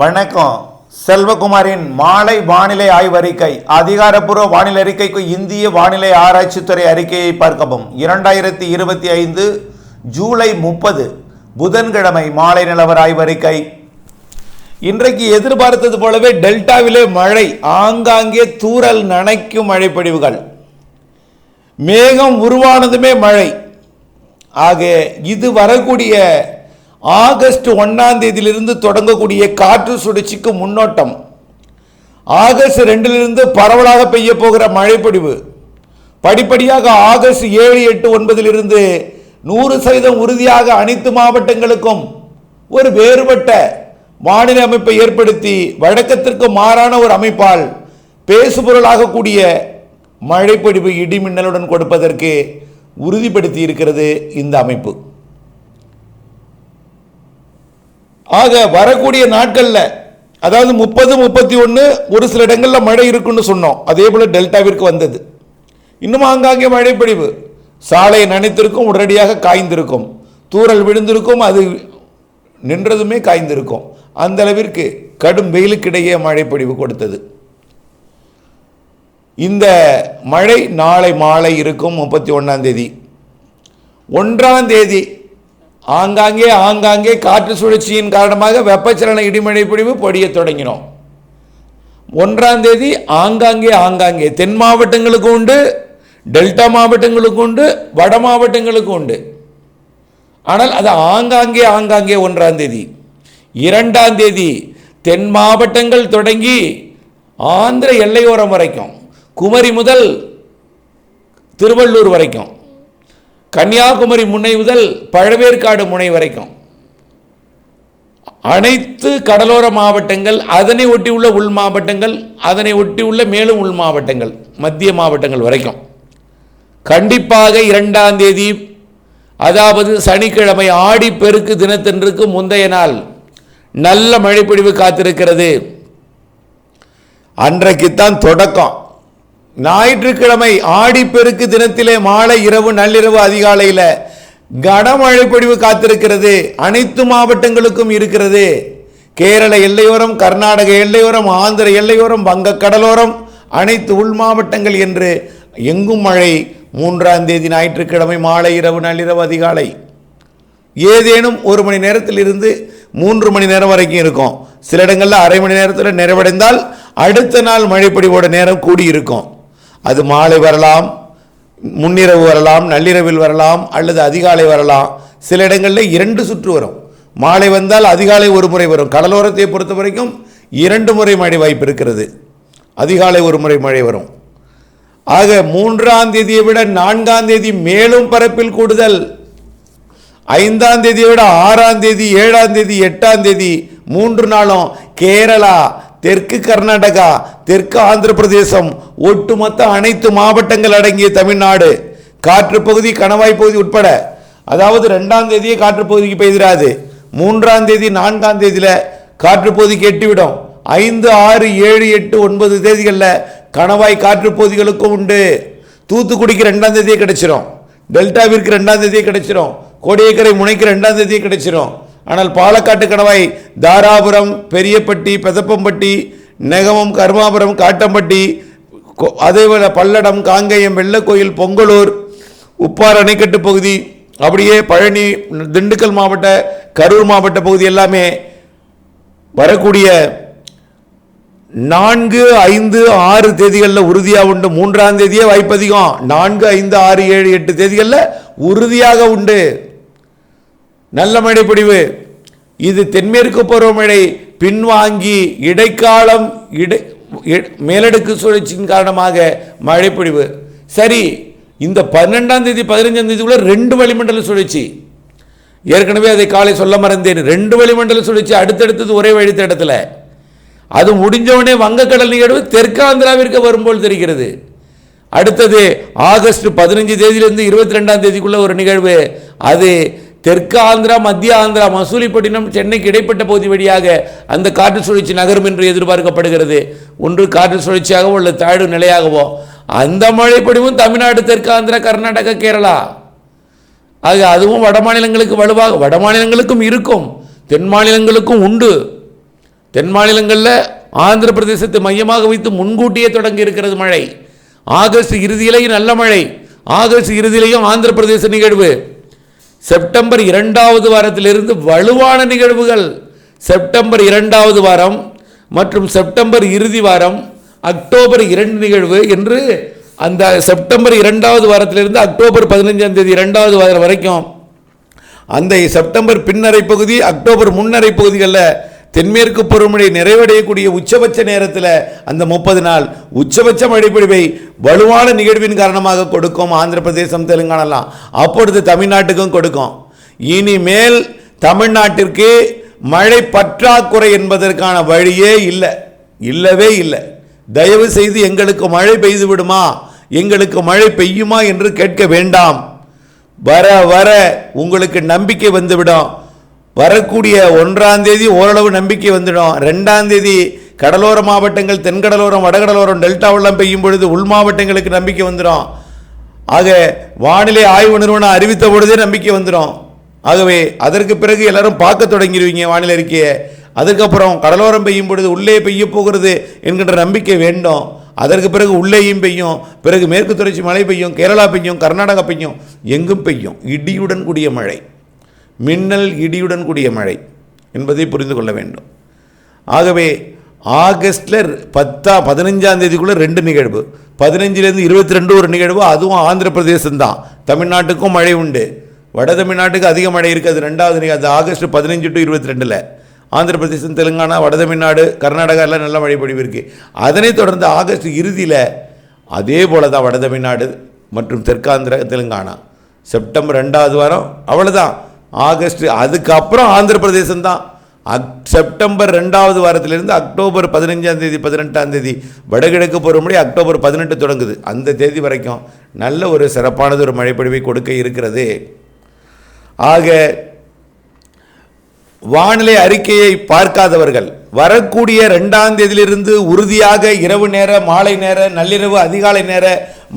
வணக்கம். செல்வகுமாரின் மாலை வானிலை ஆய்வறிக்கை. அதிகாரப்பூர்வ வானிலை அறிக்கைக்கு இந்திய வானிலை ஆராய்ச்சித்துறை அறிக்கையை பார்க்கவும். 2025 ஜூலை 30 புதன்கிழமை மாலை நிலவர ஆய்வறிக்கை. இன்றைக்கு எதிர்பார்த்தது போலவே டெல்டாவிலே மழை, ஆங்காங்கே தூறல் நனைக்கும் மழைப்பொழிவுகள், மேகம் உருவானதுமே மழை. ஆக இது வரக்கூடிய ஆகஸ்ட் 1ஆம் தேதியிலிருந்து தொடங்கக்கூடிய காற்று சுழற்சிக்கு முன்னோட்டம். ஆகஸ்ட் 2லிருந்து பரவலாக பெய்ய போகிற மழைப்பொழிவு படிப்படியாக ஆகஸ்ட் 7, 8, 9லிருந்து 100% உறுதியாக அனைத்து மாவட்டங்களுக்கும் ஒரு வேறுபட்ட வானிலை அமைப்பை ஏற்படுத்தி வழக்கத்திற்கு மாறான ஒரு அமைப்பால் பேசுபொருளாக கூடிய மழைப்பொழிவு இடிமின்னலுடன் கொடுப்பதற்கு உறுதிப்படுத்தி இருக்கிறது இந்த அமைப்பு. ஆக வரக்கூடிய நாட்களில், அதாவது 30, 31 ஒரு சில இடங்களில் மழை இருக்குன்னு சொன்னோம். அதே போல டெல்டாவிற்கு வந்தது. இன்னும் ஆங்காங்கே மழைப்பொழிவு, சாலை நனைத்திருக்கும், உடனடியாக காய்ந்திருக்கும், தூறல் விழுந்திருக்கும், அது நின்றதுமே காய்ந்திருக்கும். அந்த அளவிற்கு கடும் வெயிலுக்கிடையே மழைப்பொழிவு கொடுத்தது. இந்த மழை நாளை மாலை இருக்கும். 31ஆம் தேதி. 1ஆம் தேதி ஆங்காங்கே காற்று சுழற்சியின் காரணமாக வெப்பச்சலன இடிமழை பொழிவு பொழிய தொடங்கினோம். 1ஆம் தேதி ஆங்காங்கே தென் மாவட்டங்களுக்கு உண்டு, டெல்டா மாவட்டங்களுக்கு உண்டு, வட மாவட்டங்களுக்கு உண்டு. ஆனால் அது ஆங்காங்கே 1ஆம் தேதி. 2ஆம் தேதி தென் மாவட்டங்கள் தொடங்கி ஆந்திர எல்லையோரம் வரைக்கும், குமரி முதல் திருவள்ளூர் வரைக்கும், கன்னியாகுமரி முனை முதல் பழவேற்காடு முனை வரைக்கும் அனைத்து கடலோர மாவட்டங்கள், அதனை ஒட்டியுள்ள உள் மாவட்டங்கள், அதனை ஒட்டியுள்ள மேலும் உள் மாவட்டங்கள், மத்திய மாவட்டங்கள் வரைக்கும் கண்டிப்பாக 2ஆம் தேதி, அதாவது சனிக்கிழமை, ஆடி பெருக்கு தினத்தன்றுக்கு முந்தைய நாள் நல்ல மழைப்பொழிவு காத்திருக்கிறது. அன்றைக்குத்தான் தொடக்கம். ஞாயிற்றுக்கிழமை ஆடிப்பெருக்கு தினத்திலே மாலை, இரவு, நள்ளிரவு, அதிகாலையில் கனமழை பொழிவு காத்திருக்கிறது. அனைத்து மாவட்டங்களுக்கும் இருக்கிறது. கேரள எல்லையோரம், கர்நாடக எல்லையோரம், ஆந்திர எல்லையோரம், வங்க கடலோரம், அனைத்து உள் மாவட்டங்கள் என்று எங்கும் மழை. 3ஆம் தேதி ஞாயிற்றுக்கிழமை மாலை, இரவு, நள்ளிரவு, அதிகாலை ஏதேனும் 1 மணி நேரத்தில் இருந்து 3 மணி நேரம் வரைக்கும் இருக்கும். சில இடங்களில் அரை மணி நேரத்தில் நிறைவடைந்தால் அடுத்த நாள் மழைப்பொழிவோட நேரம் கூடியிருக்கும். அது மாலை வரலாம், முன்னிரவு வரலாம், நள்ளிரவில் வரலாம், அல்லது அதிகாலை வரலாம். சில இடங்களில் 2 சுற்று வரும். மாலை வந்தால் அதிகாலை ஒரு முறை வரும். கடலோரத்தை பொறுத்த வரைக்கும் 2 முறை மழை வாய்ப்பு இருக்கிறது. அதிகாலை ஒரு முறை மழை வரும். ஆக 3ஆம் தேதியை விட 4ஆம் தேதி மேலும் பரப்பில் கூடுதல். 5ஆம் தேதியை விட 6ஆம் தேதி, 7ஆம் தேதி, 8ஆம் தேதி 3 நாளும் கேரளா, தெற்கு கர்நாடகா, தெற்கு ஆந்திர பிரதேசம், ஒட்டுமொத்த அனைத்து மாவட்டங்கள் அடங்கிய தமிழ்நாடு, காற்று பகுதி, கணவாய் பகுதி உட்பட, அதாவது 2ஆம் தேதியே காற்று பகுதிக்கு பெய்திராது. 3ஆம் தேதி, 4ஆம் தேதியில் காற்று பகுதிக்கு எட்டிவிடும். 5, 6, 7, 8, 9 தேதிகளில் கணவாய் காற்று பகுதிகளுக்கும் உண்டு. தூத்துக்குடிக்கு 2ஆம் தேதியே கிடைச்சிரும், டெல்டாவிற்கு 2ஆம் தேதியே கிடைச்சிரும், கோடியக்கரை முனைக்கு 2ஆம் தேதியே கிடைச்சிரும். ஆனால் பாலக்காட்டு கணவாய் தாராபுரம், பெரியப்பட்டி, பெதப்பம்பட்டி, நெகமம், கருமாபுரம், காட்டம்பட்டி, அதேபோல் பல்லடம், காங்கேயம், வெள்ளக்கோயில், பொங்கலூர், உப்பார் அணைக்கட்டு பகுதி, அப்படியே பழனி, திண்டுக்கல் மாவட்ட, கரூர் மாவட்ட பகுதி எல்லாமே வரக்கூடிய 4, 5, 6 தேதிகளில் உறுதியாக உண்டு. 3ஆம் தேதியே வாய்ப்பு அதிகம். 4, 5, 6, 7, 8 தேதிகளில் உறுதியாக உண்டு நல்ல மழைப்பொழிவு. இது தென்மேற்கு பருவமழை பின்வாங்கி இடைக்காலம், மேலடுக்கு சுழற்சியின் காரணமாக மழைப்பொழிவு. சரி, இந்த 12ஆம் தேதி, 15ஆம் தேதிக்குள்ள 2 வளிமண்டல சுழற்சி. ஏற்கனவே அதை காலை சொல்ல மறந்தேன். 2 வளிமண்டல சுழற்சி அடுத்தடுத்தது ஒரே வழித்தடத்தில். அது முடிஞ்சவுடனே வங்கக்கடல் நிகழ்வு தெற்காந்திராவிற்கு வரும்போல் தெரிகிறது. அடுத்தது ஆகஸ்ட் 15 தேதியிலிருந்து 22ஆம் தேதிக்குள்ள ஒரு நிகழ்வு. அது தெற்கு ஆந்திரா, மத்திய ஆந்திரா, மசூலிப்பட்டினம், சென்னைக்கு இடைப்பட்ட பகுதி வழியாக அந்த காற்று சுழற்சி நகரும் என்று எதிர்பார்க்கப்படுகிறது. ஒன்று காற்று சுழற்சியாகவோ அல்லது தாழ்வு நிலையாகவோ. அந்த மழைப்பொழிவும் தமிழ்நாடு, தெற்கு ஆந்திரா, கர்நாடகா, கேரளா, ஆக அதுவும் வட மாநிலங்களுக்கு வலுவாக, வட மாநிலங்களுக்கும் இருக்கும், தென் மாநிலங்களுக்கும் உண்டு. தென் மாநிலங்களில் ஆந்திர பிரதேசத்தை மையமாக வைத்து முன்கூட்டியே தொடங்கி இருக்கிறது மழை. ஆகஸ்ட் இறுதியிலேயும் நல்ல மழை. ஆகஸ்ட் இறுதியிலேயும் ஆந்திர பிரதேச நிகழ்வு. செப்டம்பர் 2வது வாரத்திலிருந்து வலுவான நிகழ்வுகள். செப்டம்பர் 2வது வாரம் மற்றும் செப்டம்பர் இறுதி வாரம், அக்டோபர் 2 நிகழ்வு என்று அந்த செப்டம்பர் 2வது வாரத்திலிருந்து அக்டோபர் 15ஆம் தேதி 2வது வாரம் வரைக்கும் அந்த செப்டம்பர் பின்னரை பகுதி, அக்டோபர் முன்னரை பகுதிகளில் தென்மேற்கு பருவமழை நிறைவடையக்கூடிய உச்சபட்ச நேரத்தில் அந்த 30 நாள் உச்சபட்ச மழைப்பொழிவை வலுவான நிகழ்வின் காரணமாக கொடுக்கும். ஆந்திர பிரதேசம், தெலுங்கானாலாம். அப்பொழுது தமிழ்நாட்டுக்கும் கொடுக்கும். இனிமேல் தமிழ்நாட்டிற்கு மழை பற்றாக்குறை என்பதற்கான வழியே இல்லை, இல்லவே இல்லை. தயவு செய்து எங்களுக்கு மழை பெய்து விடுமா, எங்களுக்கு மழை பெய்யுமா என்று கேட்க வேண்டாம். வர வர உங்களுக்கு நம்பிக்கை வந்துவிடும். வரக்கூடிய 1ஆம் தேதி ஓரளவு நம்பிக்கை வந்துடும். 2ஆம் தேதி கடலோர மாவட்டங்கள், தென்கடலோரம், வடகடலோரம், டெல்டாவெல்லாம் பெய்யும் பொழுது உள் மாவட்டங்களுக்கு நம்பிக்கை வந்துடும். ஆக வானிலை ஆய்வு நிறுவனம் அறிவித்த பொழுதே நம்பிக்கை வந்துடும். ஆகவே அதற்கு பிறகு எல்லாரும் பார்க்க தொடங்கிடுவீங்க வானிலை அறிக்கையை. அதுக்கப்புறம் கடலோரம் பெய்யும் பொழுது உள்ளே பெய்ய போகிறது என்கின்ற நம்பிக்கை வேண்டும். அதற்கு பிறகு உள்ளேயும் பெய்யும், பிறகு மேற்கு தொடர்ச்சி மழை பெய்யும், கேரளா பெய்யும், கர்நாடகா பெய்யும், எங்கும் பெய்யும். இடியுடன் கூடிய மழை, மின்னல் இடியுடன் கூடிய மழை என்பதை புரிந்து கொள்ள வேண்டும். ஆகவே ஆகஸ்டில் 15ஆம் தேதிக்குள்ளே 2 நிகழ்வு, 15லேருந்து 22 ஒரு நிகழ்வு. அதுவும் ஆந்திர பிரதேசம்தான். தமிழ்நாட்டுக்கும் மழை உண்டு, வட தமிழ்நாட்டுக்கு அதிக மழை இருக்குது. 2வது நிகழ்வு அது ஆகஸ்ட் 15 to 22. ஆந்திர பிரதேசம், தெலுங்கானா, வட தமிழ்நாடு, கர்நாடகா எல்லாம் நல்ல மழை பொழிவு இருக்குது. அதனைத் தொடர்ந்து ஆகஸ்ட் இறுதியில் அதே போல தான் வட தமிழ்நாடு மற்றும் தெற்காந்திர தெலுங்கானா. செப்டம்பர் 2வது வாரம் அவ்வளோதான். ஆகஸ்ட் அதுக்கப்புறம் ஆந்திர பிரதேசம் தான். செப்டம்பர் 2வது வாரத்திலிருந்து அக்டோபர் 15ஆம் தேதி 18ஆம் தேதி வடகிழக்கு பருவமழை அக்டோபர் 18 தொடங்குது. அந்த தேதி வரைக்கும் நல்ல ஒரு சிறப்பானது ஒரு மழைப்பொழிவை கொடுக்க இருக்கிறது. ஆக வானிலை அறிக்கையை பார்க்காதவர்கள் வரக்கூடிய 2ஆம் தேதியிலிருந்து உறுதியாக இரவு நேர, மாலை நேர, நள்ளிரவு, அதிகாலை நேர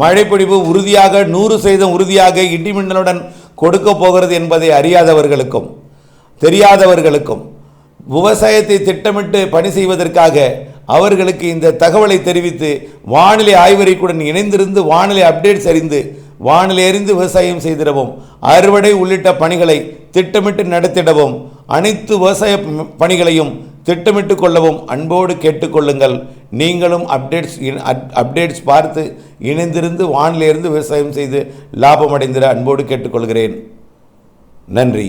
மழைப்பொழிவு உறுதியாக 100% உறுதியாக இடிமின்னலுடன் கொடுக்க போகிறது என்பதை அறியாதவர்களுக்கும் தெரியாதவர்களுக்கும் விவசாயத்தை திட்டமிட்டு பணி செய்வதற்காக அவர்களுக்கு இந்த தகவலை தெரிவித்து வானிலை ஆய்வறிக்கையுடன் இணைந்திருந்து வானிலை அப்டேட்ஸ் அறிந்து வானிலை அறிந்து விவசாயம் செய்திடவும், அறுவடை உள்ளிட்ட பணிகளை திட்டமிட்டு நடத்திடவும், அனைத்து விவசாய பணிகளையும் திட்டமிட்டு கொள்ளவும் அன்போடு கேட்டுக்கொள்ளுங்கள். நீங்களும் அப்டேட்ஸ் பார்த்து இணைந்திருந்து வானிலையிலிருந்து விவசாயம் செய்து லாபம் அடைந்திட அன்போடு கேட்டுக்கொள்கிறேன். நன்றி.